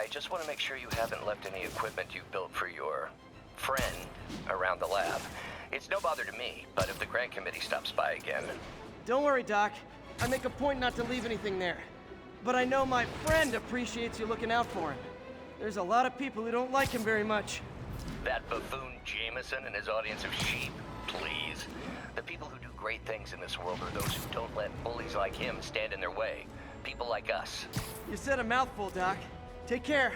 I just want to make sure you haven't left any equipment you built for your friend around the lab. It's no bother to me, but if the grant committee stops by again... Don't worry, Doc. I make a point not to leave anything there. But I know my friend appreciates you looking out for him. There's a lot of people who don't like him very much. That buffoon Jameson and his audience of sheep, please. The people who do great things in this world are those who don't let bullies like him stand in their way. People like us. You said a mouthful, Doc. Take care.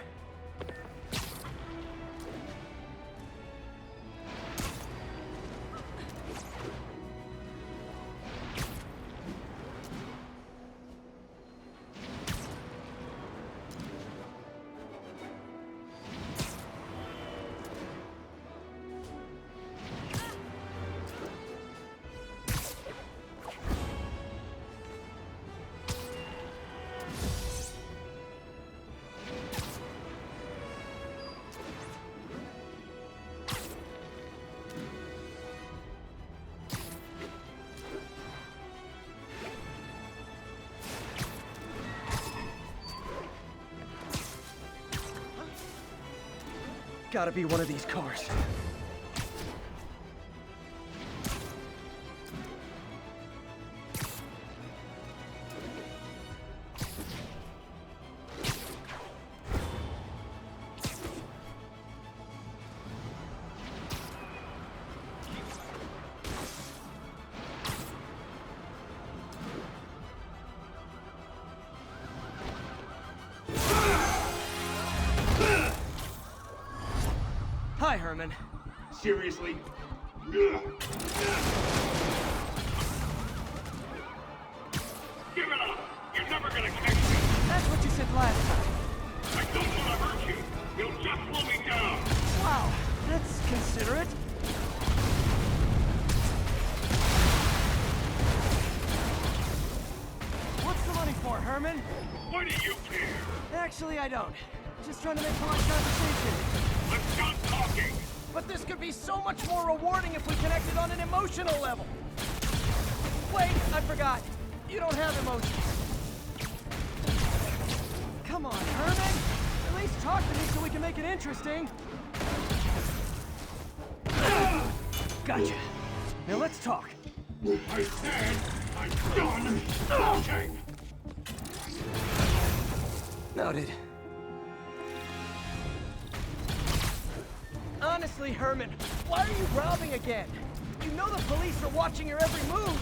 Gotta be one of these cars. Hi, Herman. Seriously? Give it up! You're never gonna catch me! That's what you said last time. I don't want to hurt you! You'll just slow me down! Wow, that's considerate. What's the money for, Herman? Why do you care? Actually, I don't. Just trying to make polite conversation. I'm done talking! But this could be so much more rewarding if we connected on an emotional level. Wait, I forgot. You don't have emotions. Come on, Herman. At least talk to me so we can make it interesting. Gotcha. Now let's talk. I said I'm done talking! Noted. Honestly, Herman, why are you robbing again? You know the police are watching your every move.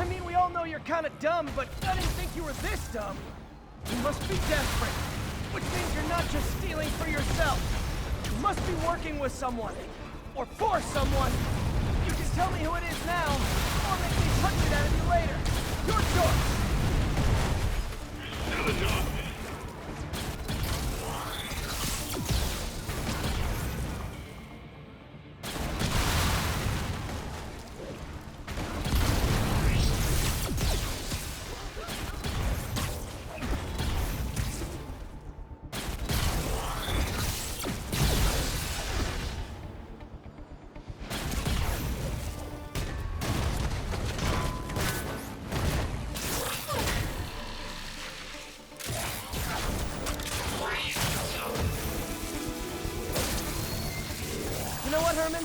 I mean, we all know you're kind of dumb, but I didn't think you were this dumb. You must be desperate, which means you're not just stealing for yourself. You must be working with someone, or for someone. You can tell me who it is now, or make me punch it out of you later. Your choice. Not enough! You know what, Herman?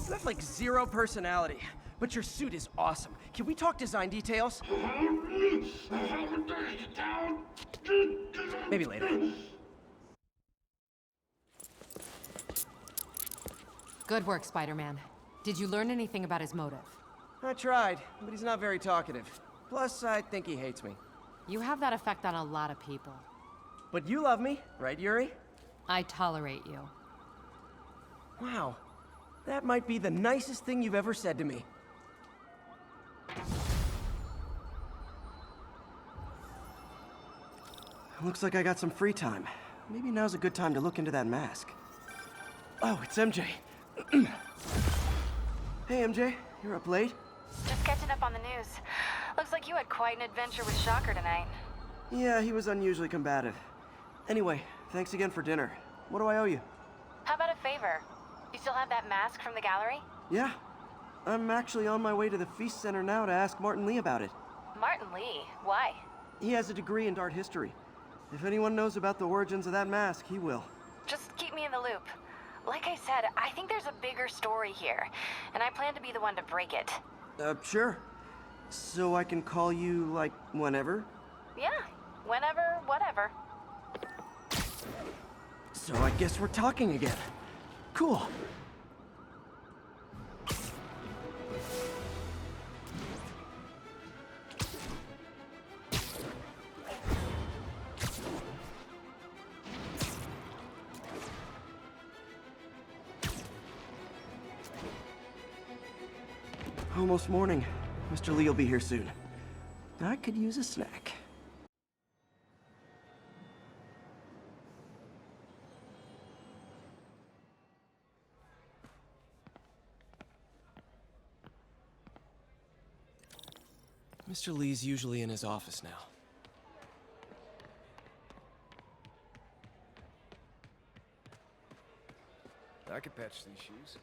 You have like zero personality, but your suit is awesome. Can we talk design details? Maybe later. Good work, Spider-Man. Did you learn anything about his motive? I tried, but he's not very talkative. Plus, I think he hates me. You have that effect on a lot of people. But you love me, right, Yuri? I tolerate you. Wow. That might be the nicest thing you've ever said to me. Looks like I got some free time. Maybe now's a good time to look into that mask. Oh, it's MJ. Hey, MJ. You're up late? Just catching up on the news. Looks like you had quite an adventure with Shocker tonight. Yeah, he was unusually combative. Anyway, thanks again for dinner. What do I owe you? How about a favor? You still have that mask from the gallery? Yeah. I'm actually on my way to the F.E.A.S.T Center now to ask Martin Lee about it. Martin Lee? Why? He has a degree in art history, If anyone knows about the origins of that mask, he will. Just keep me in the loop. Like I said, I think there's a bigger story here, and I plan to be the one to break it. Sure. So I can call you, like, whenever? Yeah, whenever, whatever. So I guess we're talking again. Cool. Almost morning. Mr. Lee will be here soon. I could use a snack. Mr. Lee's usually in his office now. I could patch these shoes.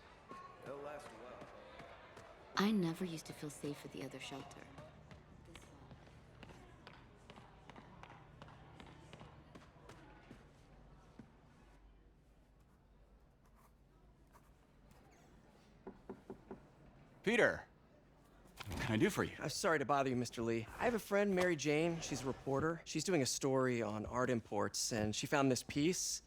They'll last a while. I never used to feel safe at the other shelter. Peter, what can I do for you? I'm sorry to bother you, Mr. Lee. I have a friend, Mary Jane. She's a reporter. She's doing a story on art imports, and she found this piece.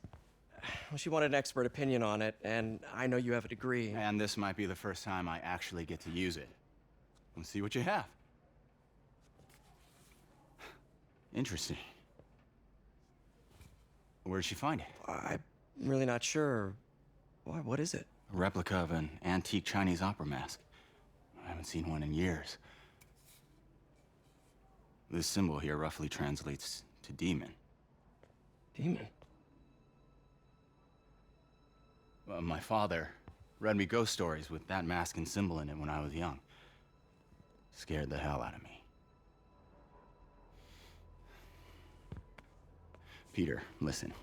Well, she wanted an expert opinion on it, and I know you have a degree. And this might be the first time I actually get to use it. Let's see what you have. Interesting. Where did she find it? I'm really not sure. Why, what is it? A replica of an antique Chinese opera mask. I haven't seen one in years. This symbol here roughly translates to demon. Demon? My father read me ghost stories with that mask and symbol in it when I was young. Scared the hell out of me. Peter, listen.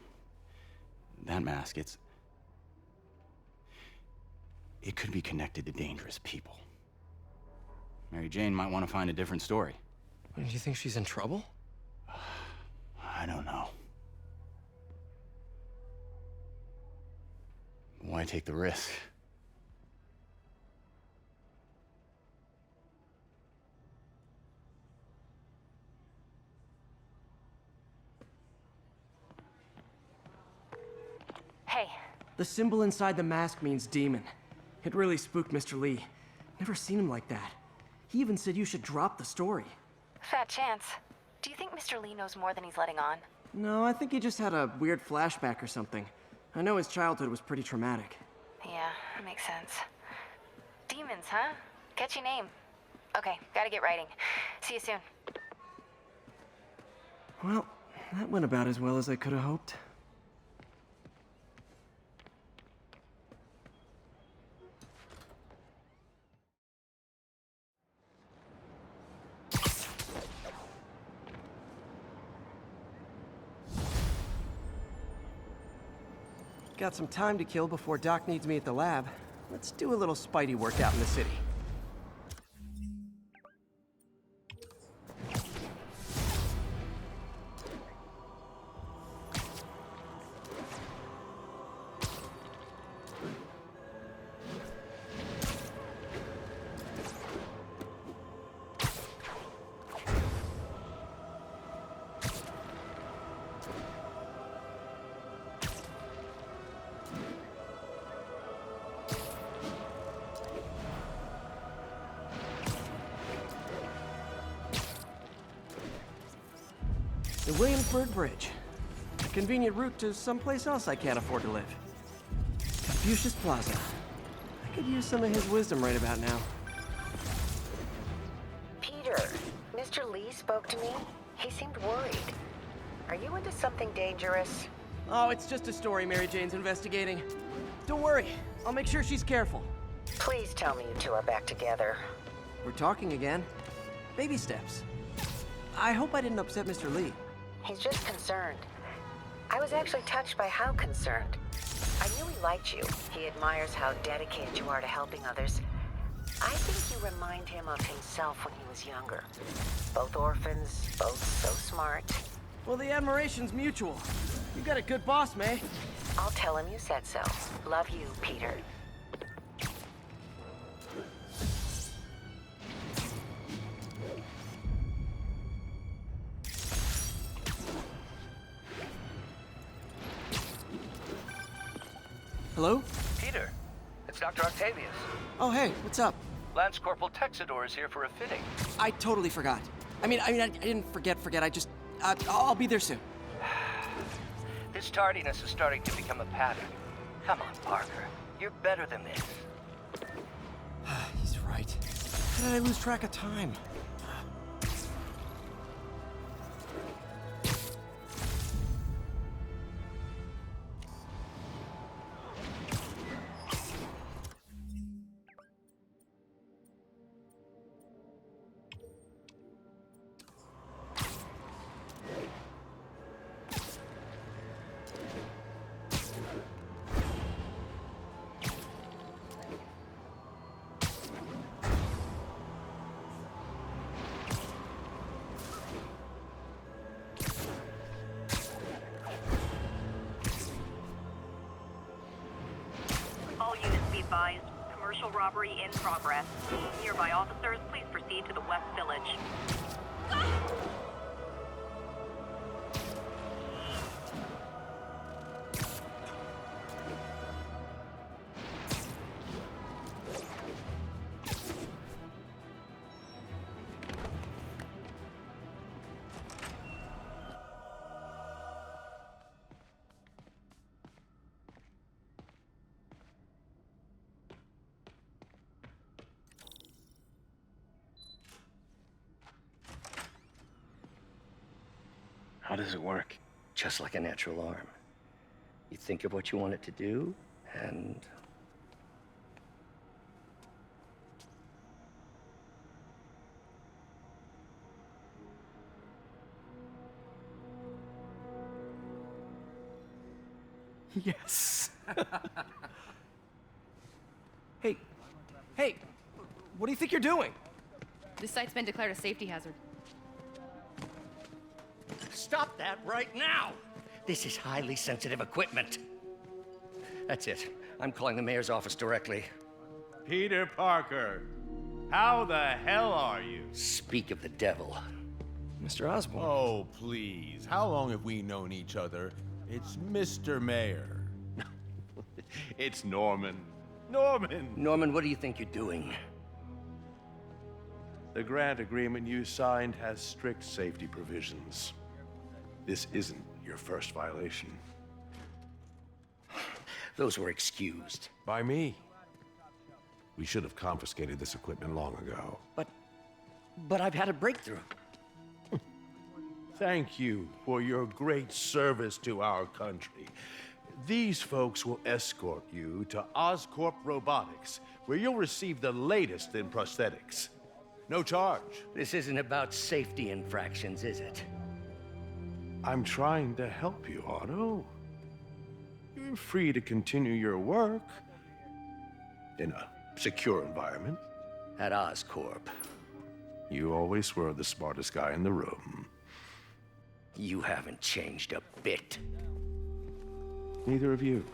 That mask, it could be connected to dangerous people. Mary Jane might want to find a different story. Do you think she's in trouble? I don't know. Why take the risk? Hey, The symbol inside the mask means demon. It really spooked Mr. Lee. Never seen him like that. He even said you should drop the story. fat chance. Do you think Mr. Lee knows more than he's letting on? No, I think he just had a weird flashback or something. I know his childhood was pretty traumatic. Yeah, that makes sense. Demons, huh? Catchy name. Okay, gotta get writing. See you soon. Well, that went about as well as I could have hoped. Got some time to kill before Doc needs me at the lab. Let's do a little Spidey workout in the city. The Williamsburg Bridge. A convenient route to someplace else I can't afford to live. Confucius Plaza. I could use some of his wisdom right about now. Peter, Mr. Lee spoke to me. He seemed worried. Are you into something dangerous? Oh, it's just a story Mary Jane's investigating. Don't worry, I'll make sure she's careful. Please tell me you two are back together. We're talking again. Baby steps. I hope I didn't upset Mr. Lee. He's just concerned. I was actually touched by how concerned. I knew he liked you. He admires how dedicated you are to helping others. I think you remind him of himself when he was younger. Both orphans, both so smart. Well, the admiration's mutual. You got a good boss, May. I'll tell him you said so. Love you, Peter. Hello? Peter, it's Dr. Octavius. Oh, hey, what's up? Lance Corporal Texador is here for a fitting. I totally forgot. I didn't forget. I just, I'll be there soon. This tardiness is starting to become a pattern. Come on, Parker. You're better than this. He's right. How did I lose track of time? All units be advised. Commercial robbery in progress. Nearby officers, please proceed to the West Village. How does it work? Just like a natural arm. You think of what you want it to do, and... Yes. Hey, what do you think you're doing? This site's been declared a safety hazard. Stop that right now! This is highly sensitive equipment. That's it. I'm calling the mayor's office directly. Peter Parker, how the hell are you? Speak of the devil. Mr. Osborn. Oh, please. How long have we known each other? It's Mr. Mayor. It's Norman. Norman, what do you think you're doing? The grant agreement you signed has strict safety provisions. This isn't your first violation. Those were excused. By me. We should have confiscated this equipment long ago. But I've had a breakthrough. Thank you for your great service to our country. These folks will escort you to Oscorp Robotics, where you'll receive the latest in prosthetics. No charge. This isn't about safety infractions, is it? I'm trying to help you, Otto. You're free to continue your work in a secure environment. At Oscorp. You always were the smartest guy in the room. You haven't changed a bit. Neither of you.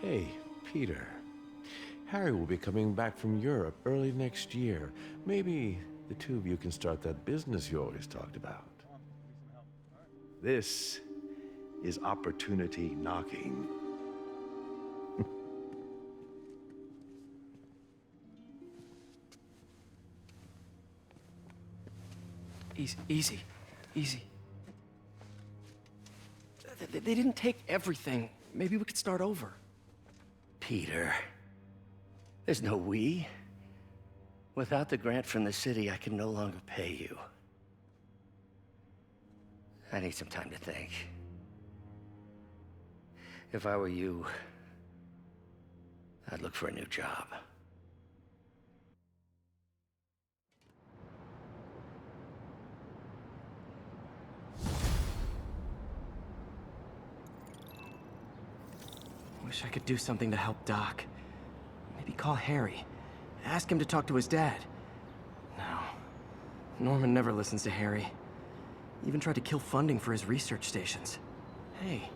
Hey, Peter. Harry will be coming back from Europe early next year. Maybe the two of you can start that business you always talked about. This is opportunity knocking. Easy. They didn't take everything. Maybe we could start over. Peter, there's no we. Without the grant from the city, I can no longer pay you. I need some time to think. If I were you, I'd look for a new job. Wish I could do something to help Doc. Maybe call Harry. Ask him to talk to his dad. No. Norman never listens to Harry. Even tried to kill funding for his research stations. Hey,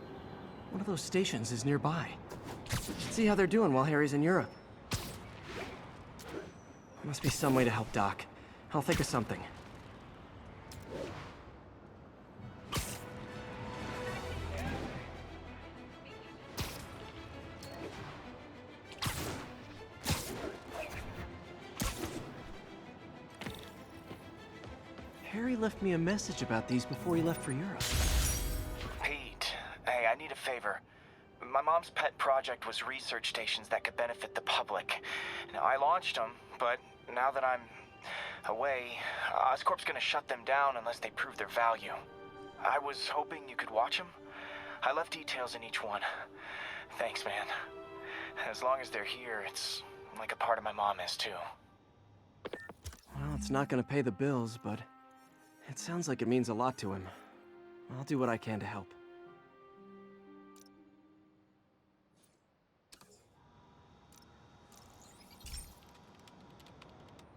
one of those stations is nearby. Should see how they're doing while Harry's in Europe. Must be some way to help Doc. I'll think of something. Harry left me a message about these before he left for Europe. Pete, hey, I need a favor. My mom's pet project was research stations that could benefit the public. Now, I launched them, but now that I'm away, Oscorp's gonna shut them down unless they prove their value. I was hoping you could watch them. I left details in each one. Thanks, man. As long as they're here, it's like a part of my mom is, too. Well, it's not gonna pay the bills, but it sounds like it means a lot to him. I'll do what I can to help.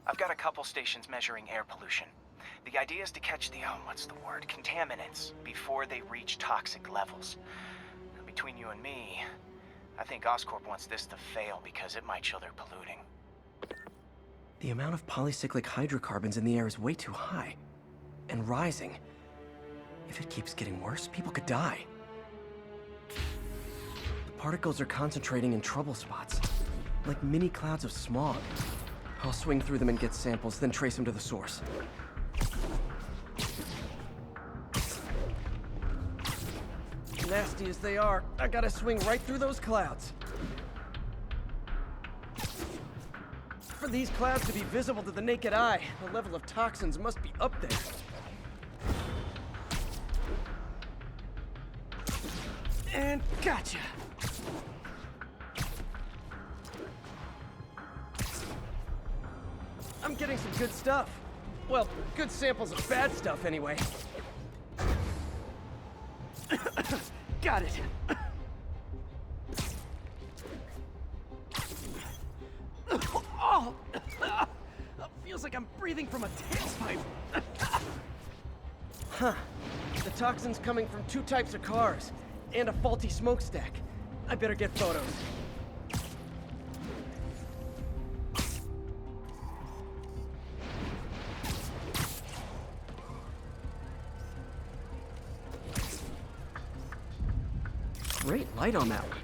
I've got a couple stations measuring air pollution. The idea is to catch the, contaminants before they reach toxic levels. Between you and me, I think Oscorp wants this to fail because it might show they're polluting. The amount of polycyclic hydrocarbons in the air is way too high. And rising. If it keeps getting worse, people could die. The particles are concentrating in trouble spots, like mini clouds of smog. I'll swing through them and get samples, then trace them to the source. Nasty as they are, I gotta swing right through those clouds. For these clouds to be visible to the naked eye, the level of toxins must be up there. And gotcha! I'm getting some good stuff. Well, good samples of bad stuff, anyway. Got it. Oh! Feels like I'm breathing from a tailpipe. Huh. The toxin's coming from 2 types of cars, and a faulty smokestack. I better get photos. Great light on that one.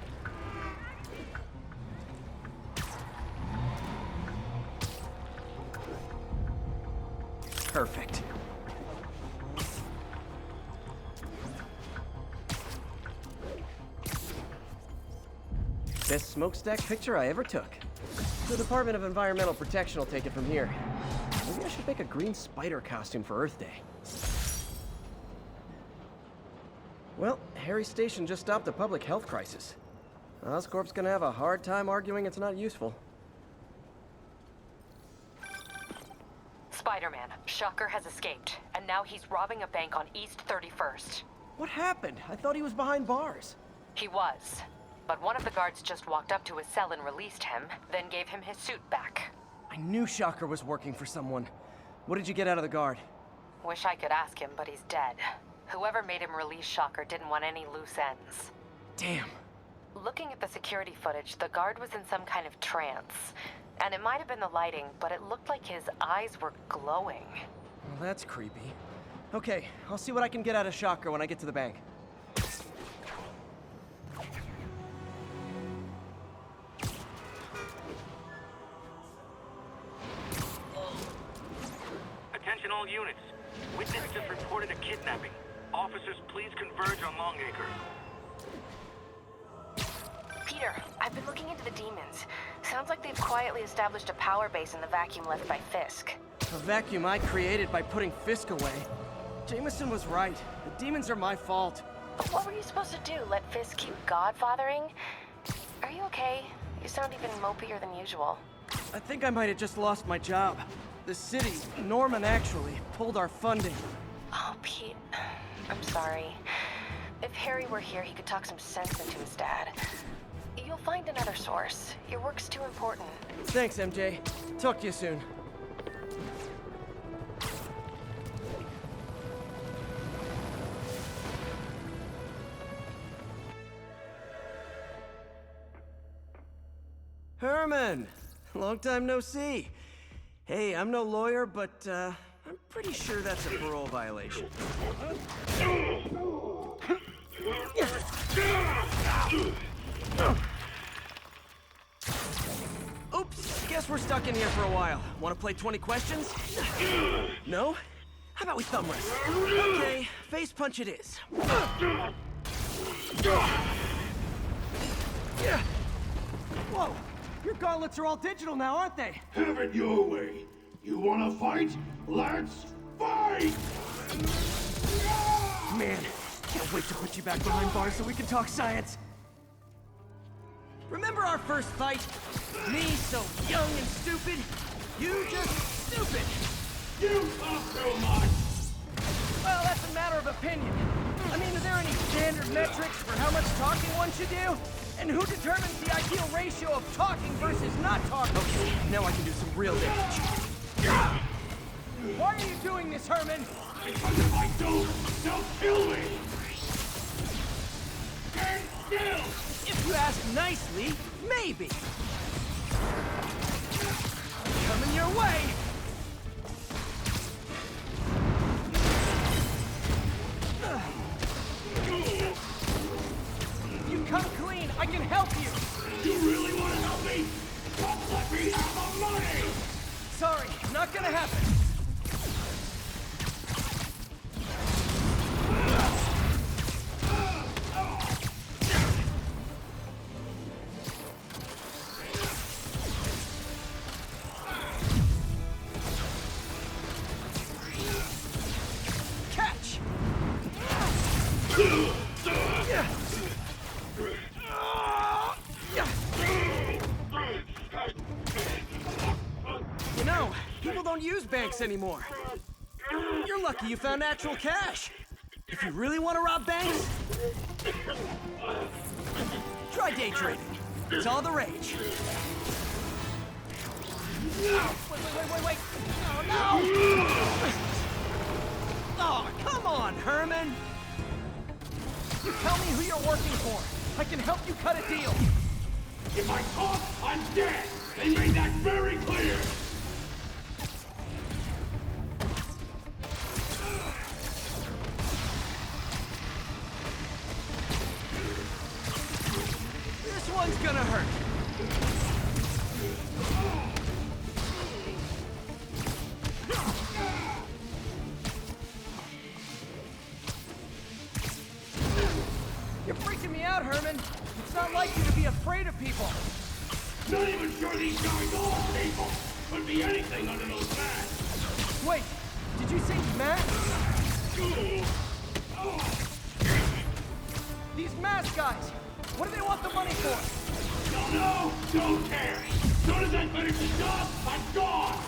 Perfect. Best smokestack picture I ever took. The Department of Environmental Protection will take it from here. Maybe I should make a green spider costume for Earth Day. Well, Harry's station just stopped a public health crisis. Oscorp's gonna have a hard time arguing it's not useful. Spider-Man, Shocker has escaped, and now he's robbing a bank on East 31st. What happened? I thought he was behind bars. He was, but one of the guards just walked up to his cell and released him, then gave him his suit back. I knew Shocker was working for someone. What did you get out of the guard? Wish I could ask him, but he's dead. Whoever made him release Shocker didn't want any loose ends. Damn. Looking at the security footage, the guard was in some kind of trance. And it might have been the lighting, but it looked like his eyes were glowing. Well, that's creepy. Okay, I'll see what I can get out of Shocker when I get to the bank. Attention all units. Witness just reported a kidnapping. Officers, please converge on Longacre. Peter, I've been looking into the demons. Sounds like they've quietly established a power base in the vacuum left by Fisk. A vacuum I created by putting Fisk away. Jameson was right. The demons are my fault. But what were you supposed to do? Let Fisk keep godfathering? Are you okay? You sound even mopier than usual. I think I might have just lost my job. The city, Norman actually, pulled our funding. Oh, Pete. I'm sorry. If Harry were here, he could talk some sense into his dad. You'll find another source. Your work's too important. Thanks, MJ. Talk to you soon. Herman! Long time no see. Hey, I'm no lawyer, but, I'm pretty sure that's a parole violation. Oops, guess we're stuck in here for a while. Want to play 20 questions? No? How about we thumb wrestle? Okay, face punch it is. Whoa! Your gauntlets are all digital now, aren't they? Have it your way. You wanna fight? Let's fight! Man, can't wait to put you back behind bars so we can talk science. Remember our first fight? Me so young and stupid, you just stupid. You talk too much! Well, that's a matter of opinion. I mean, are there any standard metrics for how much talking one should do? And who determines the ideal ratio of talking versus not talking? Okay, now I can do some real damage. Why are you doing this, Herman? Because if I don't, they'll kill me! Stand still! If you ask nicely, maybe. Coming your way! You come clean, I can help you! You really want to help me? Don't let me have the money! Sorry, not gonna happen. Catch! You know, people don't use banks anymore. You're lucky you found actual cash. If you really want to rob banks, try day trading. It's all the rage. Wait. Oh, no! Oh, come on, Herman! You tell me who you're working for. I can help you cut a deal. If I talk, I'm dead! They made that very clear! This one's gonna hurt. You're freaking me out, Herman. It's not like you to be afraid of people. Not even sure these guys are people! Could be anything under those masks! Wait, did you say masks? These mask guys, what do they want the money for? Don't know, don't care! Soon as I finish the job, I'm gone!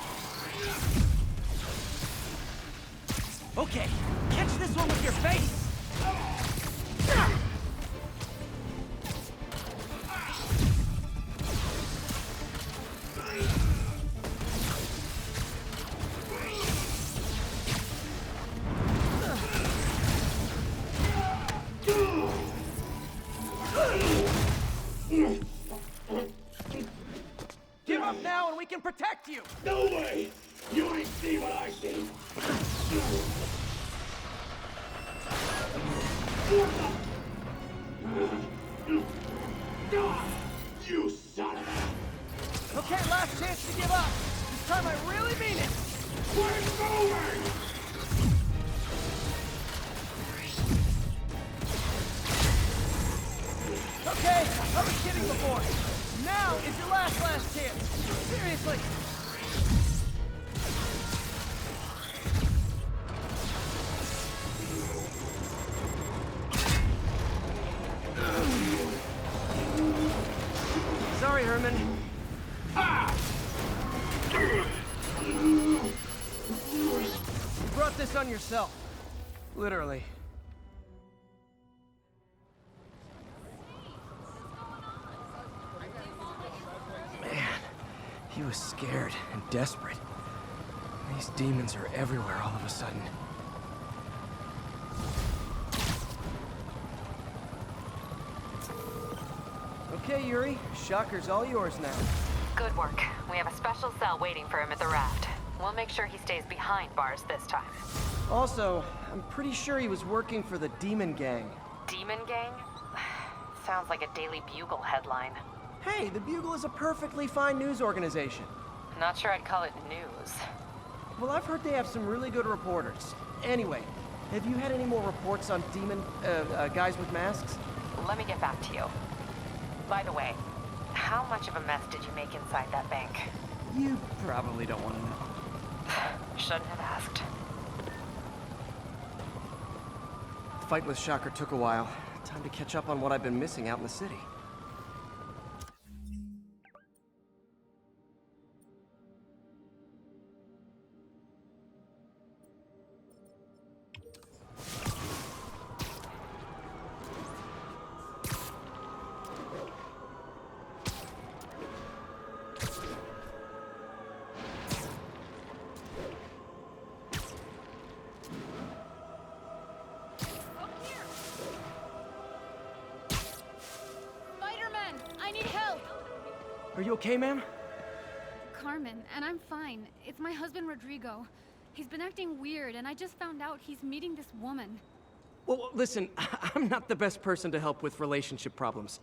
Okay, catch this one with your face! Give up now and we can protect you! No way! You ain't see what I see! You son of a... Okay, last chance to give up. This time I really mean it. We're moving! Okay, I was kidding before. Now is your last chance. Seriously. Sorry, Herman. You brought this on yourself. Literally. Man, he was scared and desperate. These demons are everywhere all of a sudden. Okay, Yuri. Shocker's all yours now. Good work. We have a special cell waiting for him at the raft. We'll make sure he stays behind bars this time. Also, I'm pretty sure he was working for the Demon Gang. Demon Gang? Sounds like a Daily Bugle headline. Hey, the Bugle is a perfectly fine news organization. Not sure I'd call it news. Well, I've heard they have some really good reporters. Anyway, have you had any more reports on guys with masks? Let me get back to you. By the way, how much of a mess did you make inside that bank? You probably don't want to know. Shouldn't have asked. The fight with Shocker took a while. Time to catch up on what I've been missing out in the city. Are you okay, ma'am? Carmen, and I'm fine. It's my husband, Rodrigo. He's been acting weird, and I just found out he's meeting this woman. Well, listen, I'm not the best person to help with relationship problems.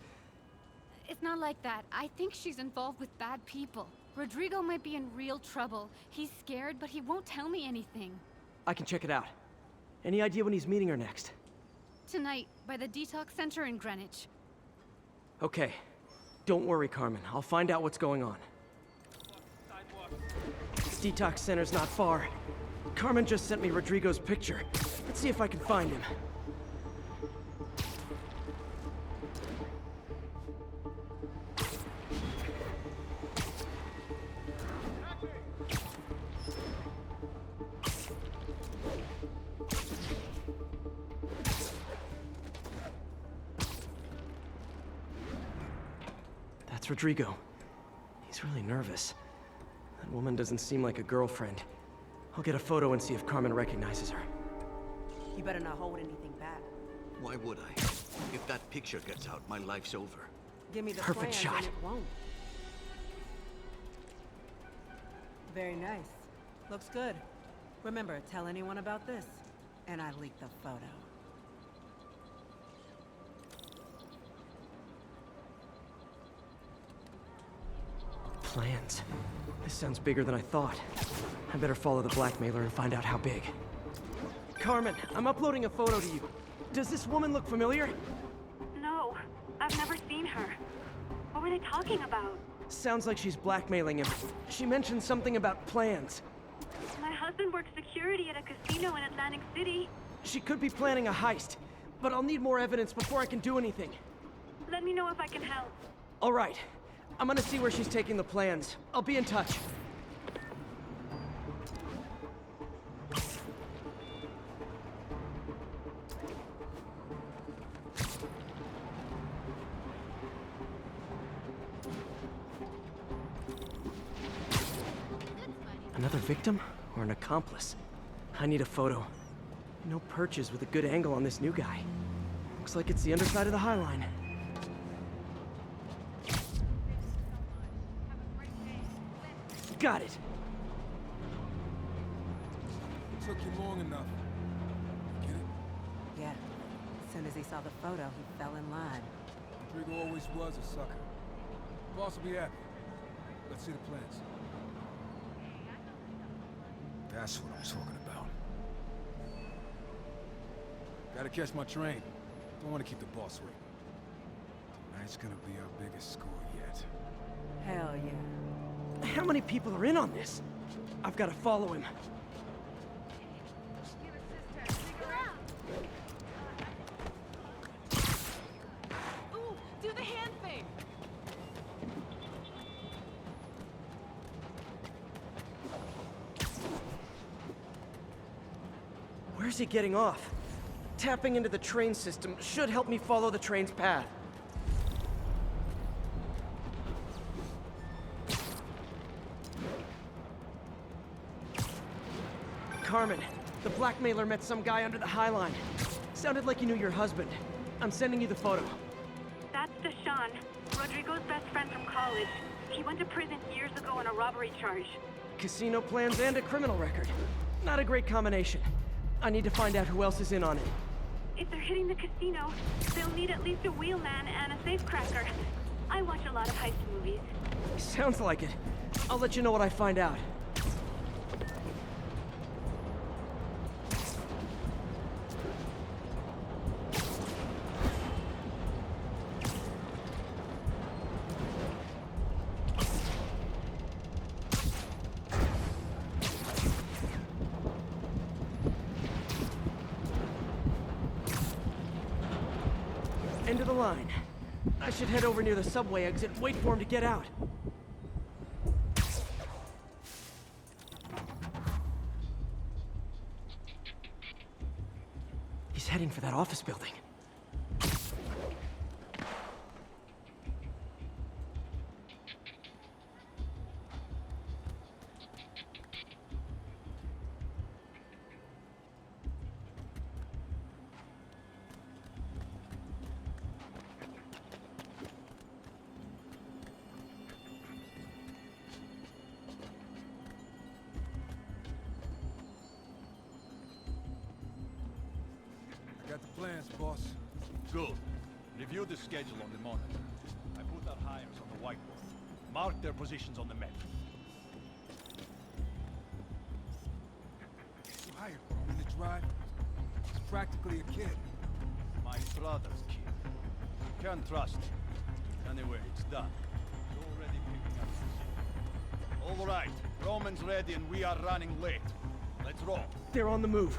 It's not like that. I think she's involved with bad people. Rodrigo might be in real trouble. He's scared, but he won't tell me anything. I can check it out. Any idea when he's meeting her next? Tonight, by the detox center in Greenwich. Okay. Don't worry, Carmen. I'll find out what's going on. The detox center's not far. Carmen just sent me Rodrigo's picture. Let's see if I can find him. That's Rodrigo. He's really nervous. That woman doesn't seem like a girlfriend. I'll get a photo and see if Carmen recognizes her. You better not hold anything back. Why would I? If that picture gets out, my life's over. Give me the Perfect plans shot. and it won't. Very nice. Looks good. Remember, tell anyone about this, and I leak the photo. Plans. This sounds bigger than I thought. I better follow the blackmailer and find out how big. Carmen, I'm uploading a photo to you. Does this woman look familiar? No, I've never seen her. What were they talking about? Sounds like she's blackmailing him. She mentioned something about plans. My husband works security at a casino in Atlantic City. She could be planning a heist, but I'll need more evidence before I can do anything. Let me know if I can help. All right. I'm gonna see where she's taking the plans. I'll be in touch. Another victim or an accomplice? I need a photo. No perches with a good angle on this new guy. Looks like it's the underside of the High Line. Got it. Took you long enough. Get it? Yeah. As soon as he saw the photo, he fell in line. Rodrigo always was a sucker. Boss will be happy. Let's see the plans. That's what I'm talking about. Gotta catch my train. Don't want to keep the boss waiting. Tonight's gonna be our biggest score yet. Hell yeah. How many people are in on this? I've got to follow him. Ooh, do the hand thing. Where's he getting off? Tapping into the train system should help me follow the train's path. Carmen, the blackmailer met some guy under the High Line. Sounded like he knew your husband. I'm sending you the photo. That's Deshaun, Rodrigo's college. He went to prison years ago on a robbery charge. Casino plans and a criminal record. Not a great combination. I need to find out who else is in on it. If they're hitting the casino, they'll need at least a wheelman and a safecracker. I watch a lot of heist movies. Sounds like it. I'll let you know what I find out. End of the line. I should head over near the subway exit and wait for him to get out. He's heading for that office building. Got the plans, boss. Good. Review the schedule on the monitor. I put our hires on the whiteboard. Mark their positions on the map. You hired for a minute drive? He's practically a kid. My brother's kid. Can't trust him. Anyway, it's done. He's already picking up the scene. All right. Roman's ready and we are running late. Let's roll. They're on the move.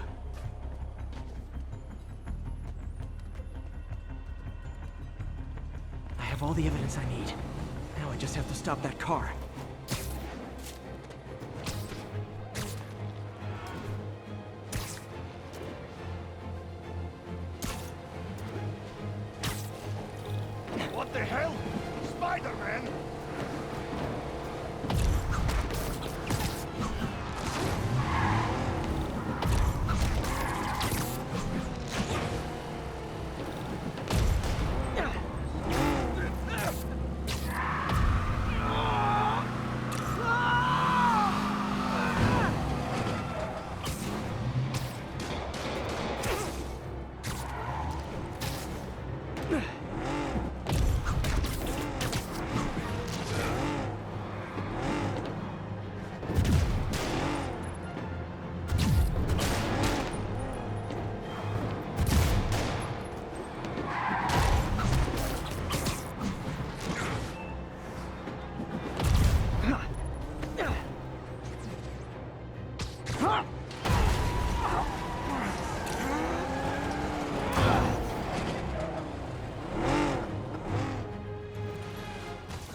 I have all the evidence I need. Now I just have to stop that car. What the hell? Spider-Man!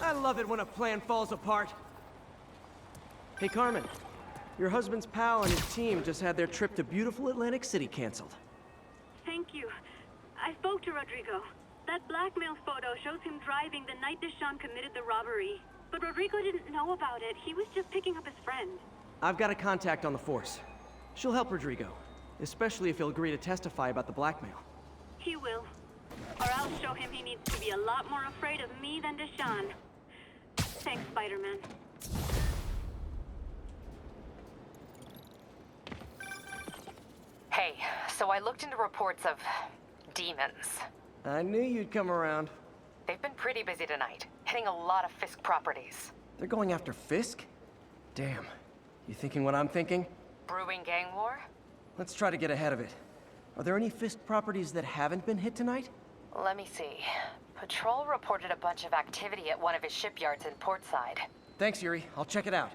I love it when a plan falls apart. Hey, Carmen. Your husband's pal and his team just had their trip to beautiful Atlantic City canceled. Thank you. I spoke to Rodrigo. That blackmail photo shows him driving the night Deshaun committed the robbery. But Rodrigo didn't know about it. He was just picking up his friend. I've got a contact on the force. She'll help Rodrigo, especially if he'll agree to testify about the blackmail. He will. Or I'll show him he needs to be a lot more afraid of me than Deshaun. Thanks, Spider-Man. Hey, so I looked into reports of demons. I knew you'd come around. They've been pretty busy tonight, hitting a lot of Fisk properties. They're going after Fisk? Damn. You thinking what I'm thinking? Brewing gang war? Let's try to get ahead of it. Are there any Fisk properties that haven't been hit tonight? Let me see. Patrol reported a bunch of activity at one of his shipyards in Portside. Thanks, Yuri. I'll check it out.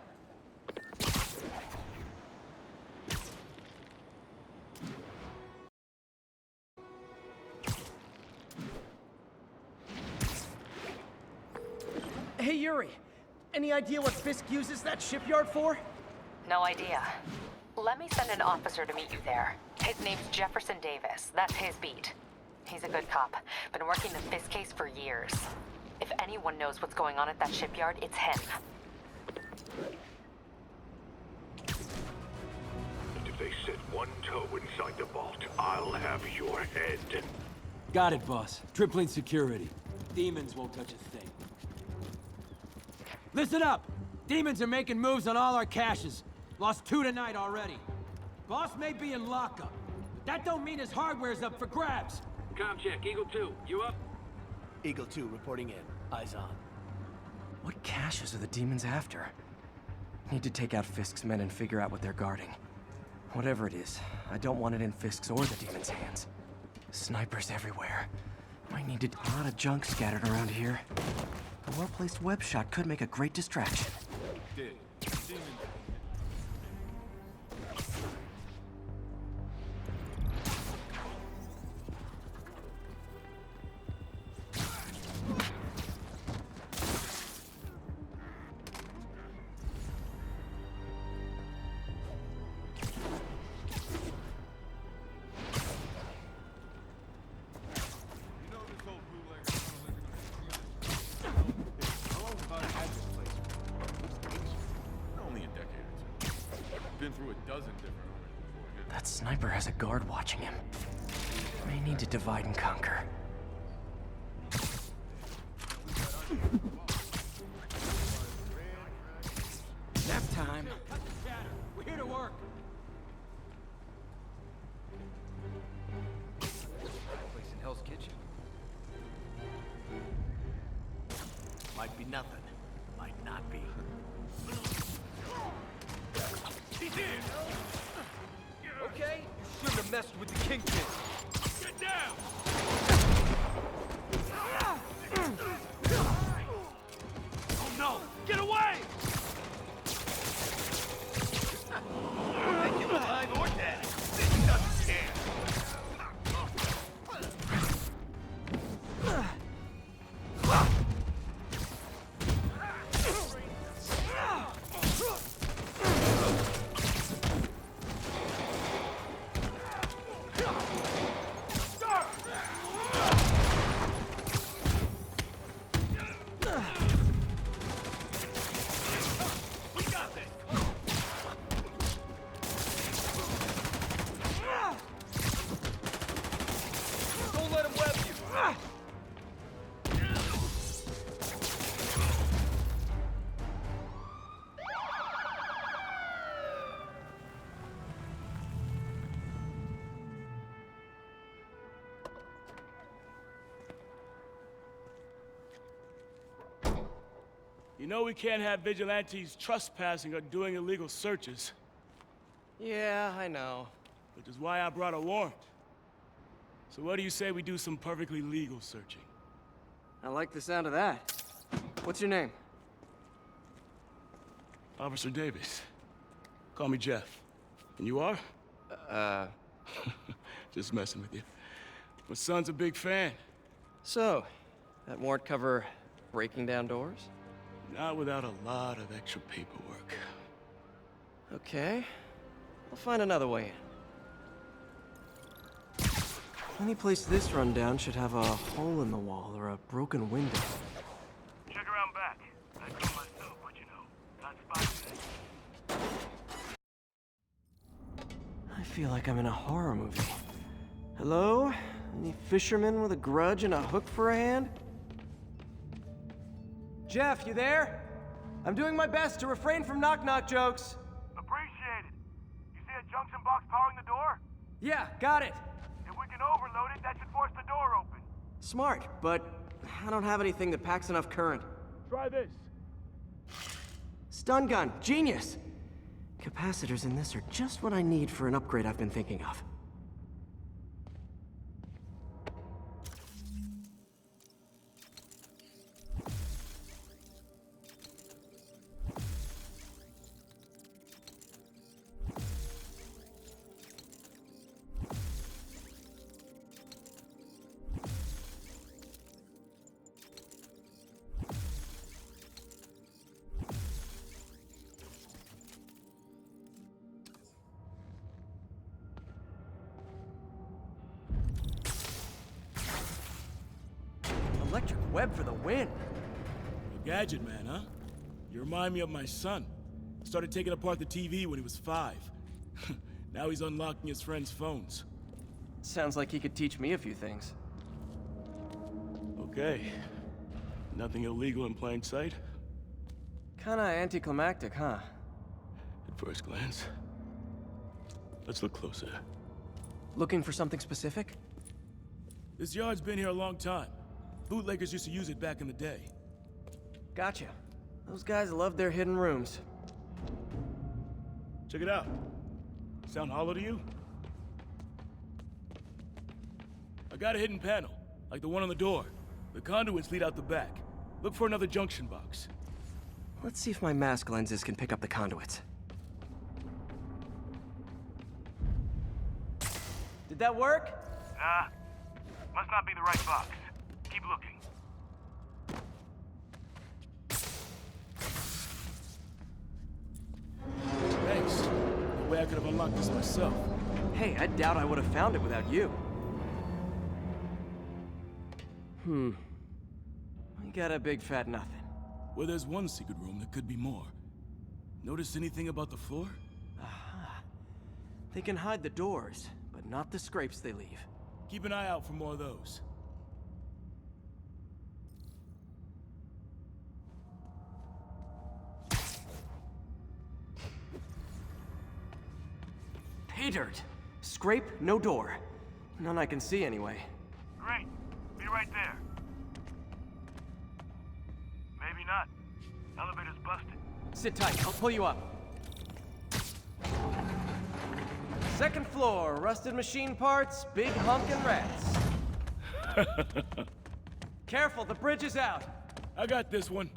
Hey, Yuri. Any idea what Fisk uses that shipyard for? No idea. Let me send an officer to meet you there. His name's Jefferson Davis. That's his beat. He's a good cop. Been working the Fisk case for years. If anyone knows what's going on at that shipyard, it's him. And if they set one toe inside the vault, I'll have your head. Got it, boss. Tripling security. Demons won't touch a thing. Listen up! Demons are making moves on all our caches. Lost 2 tonight already. Boss may be in lockup, but that don't mean his hardware's up for grabs. Com check, Eagle 2, you up? Eagle 2 reporting in. Eyes on. What caches are the demons after? Need to take out Fisk's men and figure out what they're guarding. Whatever it is, I don't want it in Fisk's or the demons' hands. Snipers everywhere. Might need a lot of junk scattered around here. A well-placed web shot could make a great distraction. That sniper has a guard watching him. May need to divide and conquer. Nap time. We're here to work. Place in Hell's Kitchen. Might be nothing. Might not be. He's in! Okay, you shouldn't have messed with the Kingpin. Get down! Oh no! Get away! Make him alive or dead. This doesn't stand. You know we can't have vigilantes trespassing or doing illegal searches. Yeah, I know. Which is why I brought a warrant. So what do you say we do some perfectly legal searching? I like the sound of that. What's your name? Officer Davis. Call me Jeff. And you are? Just messing with you. My son's a big fan. So, that warrant cover breaking down doors? Not without a lot of extra paperwork. Okay. I'll find another way in. Any place this rundown should have a hole in the wall or a broken window. Check around back. I go myself, but you know, got spies. I feel like I'm in a horror movie. Hello? Any fishermen with a grudge and a hook for a hand? Jeff, you there? I'm doing my best to refrain from knock-knock jokes. Appreciate it. You see a junction box powering the door? Yeah, got it. If we can overload it, that should force the door open. Smart, but I don't have anything that packs enough current. Try this. Stun gun, genius! Capacitors in this are just what I need for an upgrade I've been thinking of. Electric web for the win. A gadget man, huh? You remind me of my son. Started taking apart the TV when he was 5. Now he's unlocking his friends' phones. Sounds like he could teach me a few things. Okay. Nothing illegal in plain sight? Kinda anticlimactic, huh? At first glance. Let's look closer. Looking for something specific? This yard's been here a long time. Bootleggers used to use it back in the day. Gotcha. Those guys love their hidden rooms. Check it out. Sound hollow to you? I got a hidden panel, like the one on the door. The conduits lead out the back. Look for another junction box. Let's see if my mask lenses can pick up the conduits. Did that work? Nah. Must not be the right box. Keep looking. Thanks. No way I could have unlocked this myself. Hey, I doubt I would have found it without you. We got a big fat nothing. Well, there's one secret room that could be more. Notice anything about the floor? Aha. They can hide the doors, but not the scrapes they leave. Keep an eye out for more of those. Pay dirt. Scrape, no door. None I can see anyway. Great. Be right there. Maybe not. Elevator's busted. Sit tight, I'll pull you up. Second floor, rusted machine parts, big honkin' rats. Careful, the bridge is out. I got this one.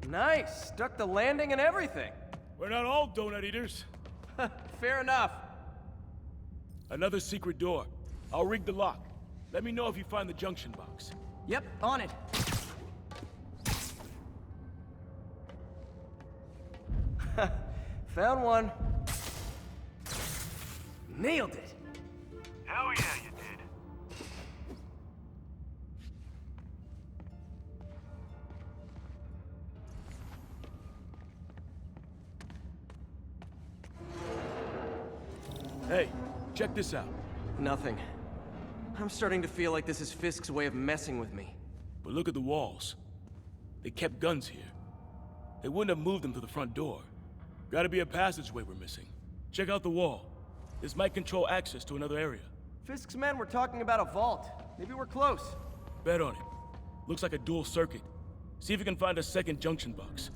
Nice, stuck the landing and everything. We're not all donut eaters. Fair enough. Another secret door. I'll rig the lock. Let me know if you find the junction box. Yep, on it. Found one. Nailed it. Hell yeah, you did. Hey, check this out. Nothing. I'm starting to feel like this is Fisk's way of messing with me. But look at the walls. They kept guns here. They wouldn't have moved them to the front door. Gotta be a passageway we're missing. Check out the wall. This might control access to another area. Fisk's men were talking about a vault. Maybe we're close. Bet on it. Looks like a dual circuit. See if you can find a second junction box.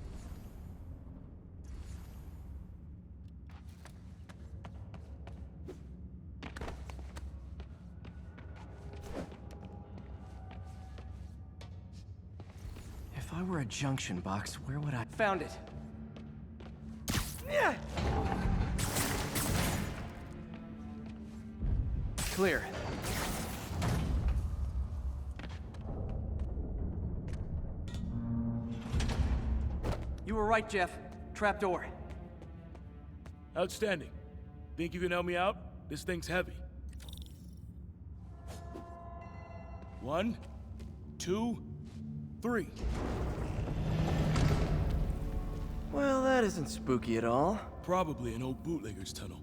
If I were a junction box, where would I... Found it. Yeah. Clear. You were right, Jeff. Trapdoor. Outstanding. Think you can help me out? This thing's heavy. 1, 2, 3. Well, that isn't spooky at all. Probably an old bootlegger's tunnel.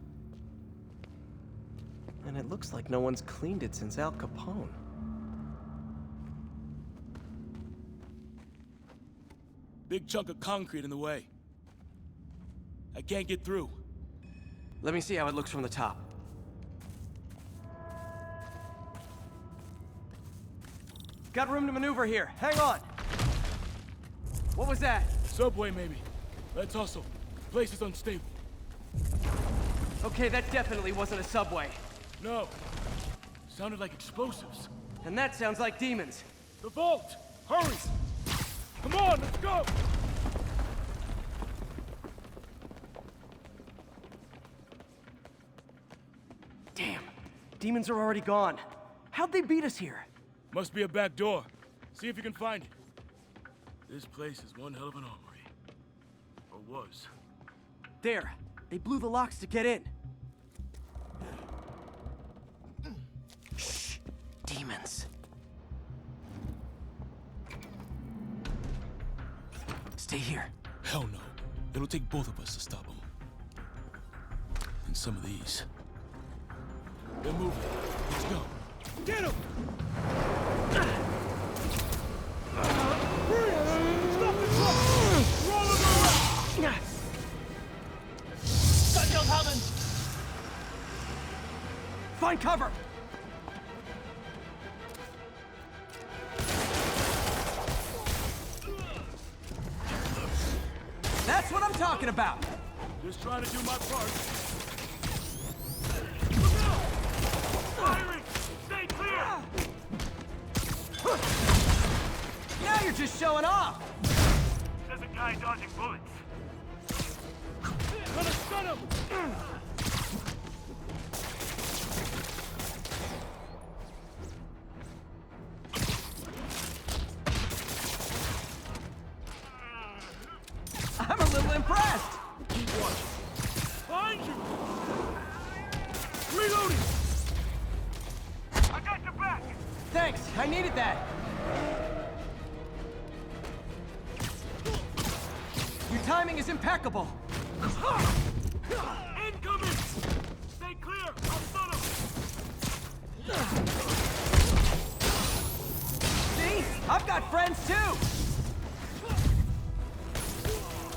And it looks like no one's cleaned it since Al Capone. Big chunk of concrete in the way. I can't get through. Let me see how it looks from the top. Got room to maneuver here. Hang on. What was that? Subway, maybe. Let's hustle. Place is unstable. Okay, that definitely wasn't a subway. No. Sounded like explosives. And that sounds like demons. The vault! Hurry! Come on, let's go! Damn. Demons are already gone. How'd they beat us here? Must be a back door. See if you can find it. This place is one hell of an armory. Or was. There. They blew the locks to get in. Shh. Demons. Stay here. Hell no. It'll take both of us to stop them. And some of these. They're moving. Let's go. Get them! Find cover! That's what I'm talking about! Just trying to do my part. Look out! Firing! Stay clear! Now you're just showing off! There's a guy dodging bullets. Gonna stun him! I'm a little impressed! Keep watching. Find you! Reloading! I got your back! Thanks, I needed that! Your timing is impeccable! Incoming! Stay clear! I'll stun him! See? I've got friends too!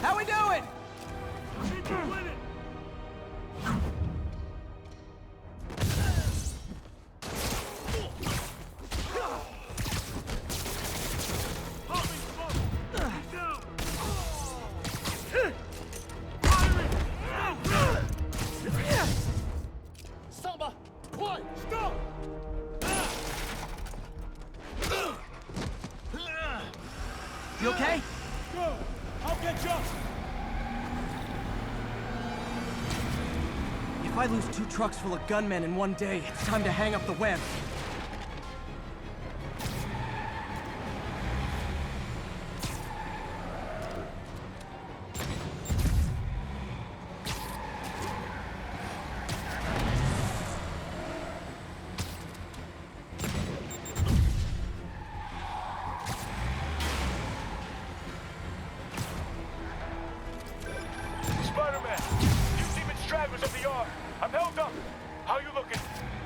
How we doing? I think you're winning! Popping smoke! He's down! Firing! Stay clear! Samba! Quiet! Stop! You okay? Go! I'll catch up! If I lose 2 trucks full of gunmen in one day, it's time to hang up the web. Spider-Man! You demon stragglers of the yard! I'm held up! How you looking?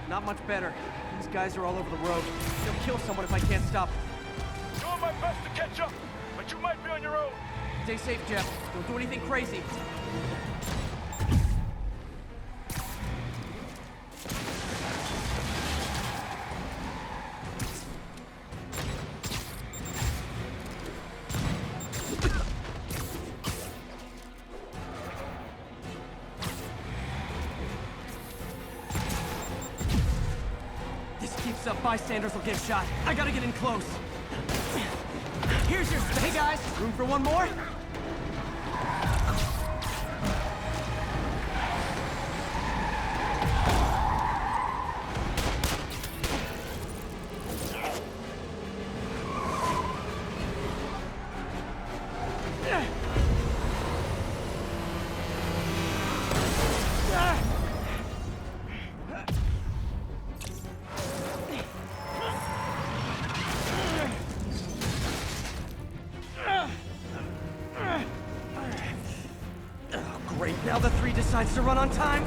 Not much better. These guys are all over the road. They'll kill someone if I can't stop them. Doing my best to catch up, but you might be on your own. Stay safe, Jeff. Don't do anything crazy. Bystanders will get shot. I gotta get in close. Here's your space. Hey guys, room for one more? Now the 3 decides to run on time.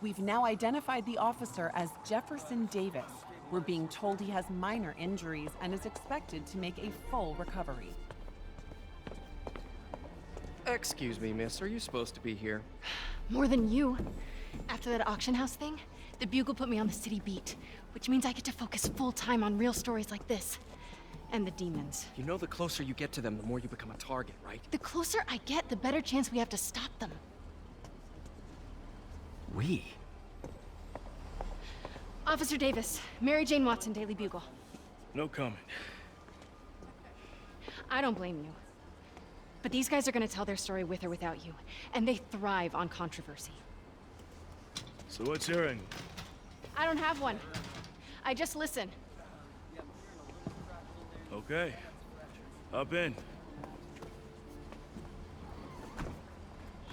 We've now identified the officer as Jefferson Davis. We're being told he has minor injuries and is expected to make a full recovery. Excuse me, miss. Are you supposed to be here? More than you. After that auction house thing, the Bugle put me on the city beat, which means I get to focus full-time on real stories like this. And the demons. You know the closer you get to them, the more you become a target, right? The closer I get, the better chance we have to stop them. We? Officer Davis, Mary Jane Watson, Daily Bugle. No comment. I don't blame you. But these guys are gonna tell their story with or without you, and they thrive on controversy. So what's your angle? I don't have one. I just listen. Okay. Up in.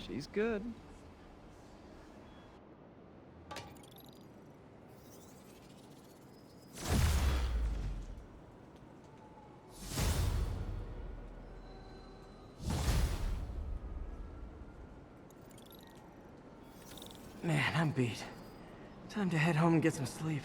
She's good. Man, I'm beat. Time to head home and get some sleep.